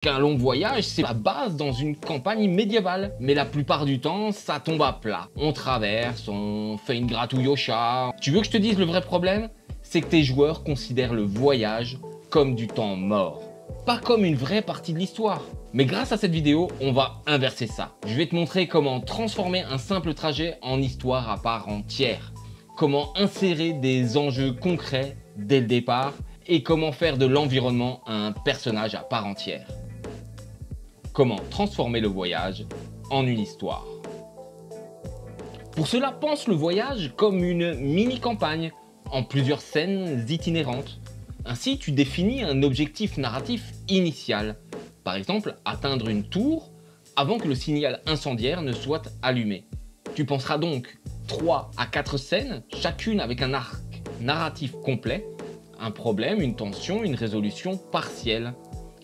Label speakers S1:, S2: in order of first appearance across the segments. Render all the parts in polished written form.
S1: qu'un long voyage, c'est la base dans une campagne médiévale. Mais la plupart du temps, ça tombe à plat. On traverse, on fait une gratouille au chat. Tu veux que je te dise le vrai problème? C'est que tes joueurs considèrent le voyage comme du temps mort, pas comme une vraie partie de l'histoire. Mais grâce à cette vidéo, on va inverser ça. Je vais te montrer comment transformer un simple trajet en histoire à part entière, comment insérer des enjeux concrets dès le départ et comment faire de l'environnement un personnage à part entière. Comment transformer le voyage en une histoire. Pour cela, pense le voyage comme une mini-campagne en plusieurs scènes itinérantes. Ainsi, tu définis un objectif narratif initial. Par exemple, atteindre une tour avant que le signal incendiaire ne soit allumé. Tu penseras donc 3 à 4 scènes, chacune avec un arc narratif complet, un problème, une tension, une résolution partielle.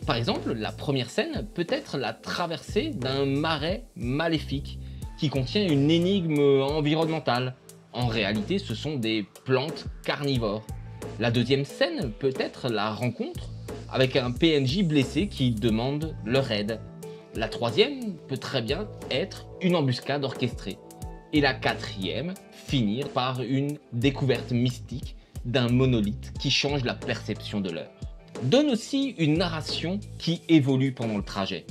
S1: Par exemple, la première scène peut être la traversée d'un marais maléfique qui contient une énigme environnementale. En réalité, ce sont des plantes carnivores. La deuxième scène peut être la rencontre avec un PNJ blessé qui demande leur aide. La troisième peut très bien être une embuscade orchestrée. Et la quatrième, finir par une découverte mystique d'un monolithe qui change la perception de l'heure. Donne aussi une narration qui évolue pendant le trajet.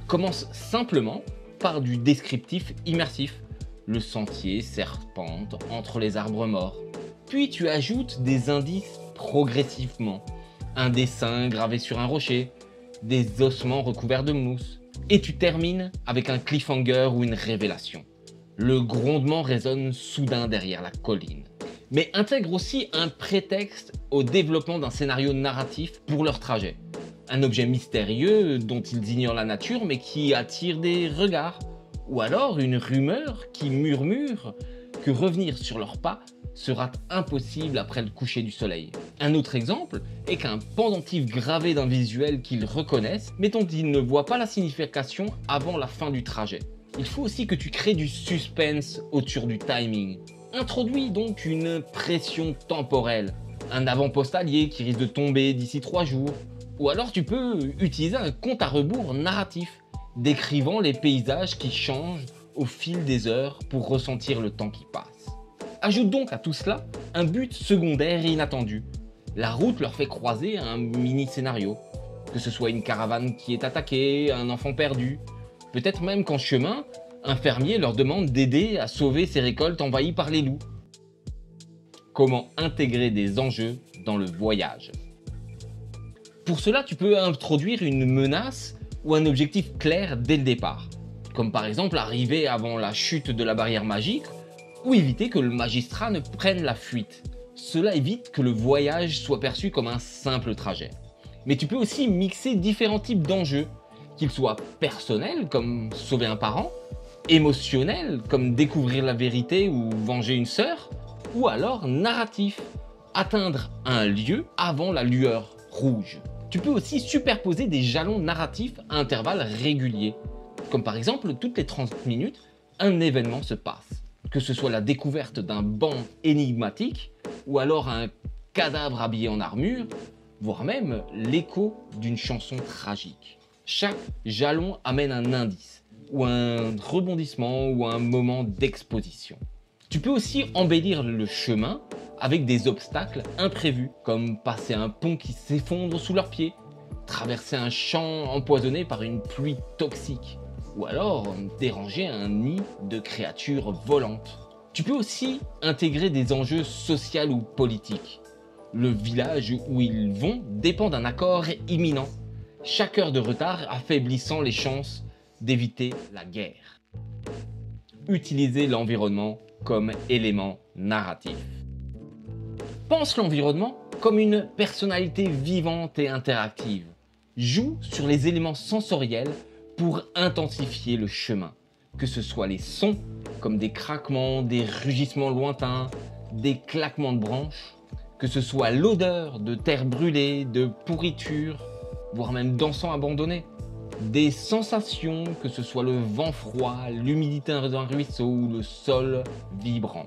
S1: Commence simplement par du descriptif immersif. Le sentier serpente entre les arbres morts. Puis tu ajoutes des indices progressivement. Un dessin gravé sur un rocher, des ossements recouverts de mousse. Et tu termines avec un cliffhanger ou une révélation. Le grondement résonne soudain derrière la colline. Mais intègre aussi un prétexte au développement d'un scénario narratif pour leur trajet. Un objet mystérieux dont ils ignorent la nature mais qui attire des regards. Ou alors une rumeur qui murmure que revenir sur leurs pas sera impossible après le coucher du soleil. Un autre exemple est qu'un pendentif gravé d'un visuel qu'ils reconnaissent mais dont ils ne voient pas la signification avant la fin du trajet. Il faut aussi que tu crées du suspense autour du timing. Introduis donc une pression temporelle, un avant-poste allié qui risque de tomber d'ici 3 jours. Ou alors tu peux utiliser un compte à rebours narratif, décrivant les paysages qui changent au fil des heures pour ressentir le temps qui passe. Ajoute donc à tout cela un but secondaire inattendu. La route leur fait croiser un mini-scénario, que ce soit une caravane qui est attaquée, un enfant perdu, peut-être même qu'en chemin, un fermier leur demande d'aider à sauver ses récoltes envahies par les loups. Comment intégrer des enjeux dans le voyage? Pour cela, tu peux introduire une menace ou un objectif clair dès le départ, comme par exemple arriver avant la chute de la barrière magique ou éviter que le magistrat ne prenne la fuite. Cela évite que le voyage soit perçu comme un simple trajet. Mais tu peux aussi mixer différents types d'enjeux, qu'ils soient personnels comme sauver un parent, émotionnel comme découvrir la vérité ou venger une sœur, ou alors narratif, atteindre un lieu avant la lueur rouge. Tu peux aussi superposer des jalons narratifs à intervalles réguliers, comme par exemple toutes les 30 minutes, un événement se passe, que ce soit la découverte d'un banc énigmatique, ou alors un cadavre habillé en armure, voire même l'écho d'une chanson tragique. Chaque jalon amène un indice, ou un rebondissement ou un moment d'exposition. Tu peux aussi embellir le chemin avec des obstacles imprévus, comme passer un pont qui s'effondre sous leurs pieds, traverser un champ empoisonné par une pluie toxique, ou alors déranger un nid de créatures volantes. Tu peux aussi intégrer des enjeux sociaux ou politiques. Le village où ils vont dépend d'un accord imminent, chaque heure de retard affaiblissant les chances d'éviter la guerre. Utiliser l'environnement comme élément narratif. Pense l'environnement comme une personnalité vivante et interactive. Joue sur les éléments sensoriels pour intensifier le chemin, que ce soit les sons comme des craquements, des rugissements lointains, des claquements de branches, que ce soit l'odeur de terre brûlée, de pourriture, voire même d'encens abandonné. Des sensations, que ce soit le vent froid, l'humidité d'un ruisseau ou le sol vibrant.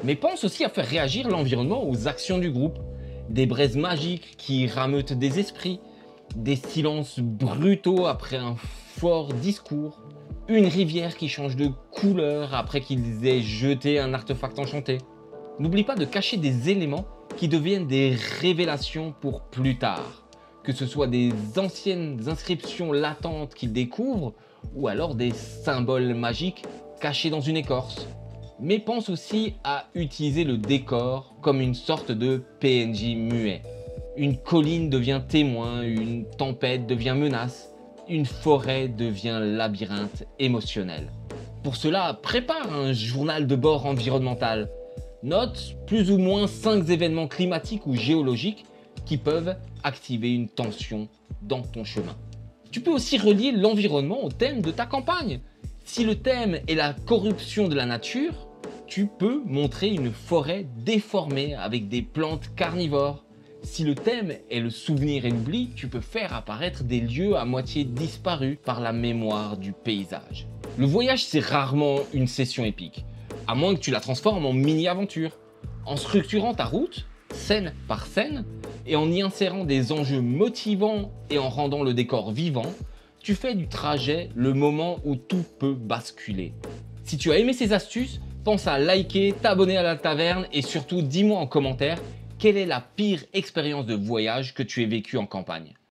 S1: Mais pense aussi à faire réagir l'environnement aux actions du groupe. Des braises magiques qui rameutent des esprits, des silences brutaux après un fort discours, une rivière qui change de couleur après qu'ils aient jeté un artefact enchanté. N'oublie pas de cacher des éléments qui deviennent des révélations pour plus tard, que ce soit des anciennes inscriptions latentes qu'ils découvrent ou alors des symboles magiques cachés dans une écorce. Mais pense aussi à utiliser le décor comme une sorte de PNJ muet. Une colline devient témoin, une tempête devient menace, une forêt devient labyrinthe émotionnel. Pour cela, prépare un journal de bord environnemental. Note plus ou moins 5 événements climatiques ou géologiques qui peuvent activer une tension dans ton chemin. Tu peux aussi relier l'environnement au thème de ta campagne. Si le thème est la corruption de la nature, tu peux montrer une forêt déformée avec des plantes carnivores. Si le thème est le souvenir et l'oubli, tu peux faire apparaître des lieux à moitié disparus par la mémoire du paysage. Le voyage, c'est rarement une session épique, à moins que tu la transformes en mini-aventure. En structurant ta route, scène par scène, et en y insérant des enjeux motivants et en rendant le décor vivant, tu fais du trajet le moment où tout peut basculer. Si tu as aimé ces astuces, pense à liker, t'abonner à la taverne et surtout dis-moi en commentaire quelle est la pire expérience de voyage que tu aies vécue en campagne.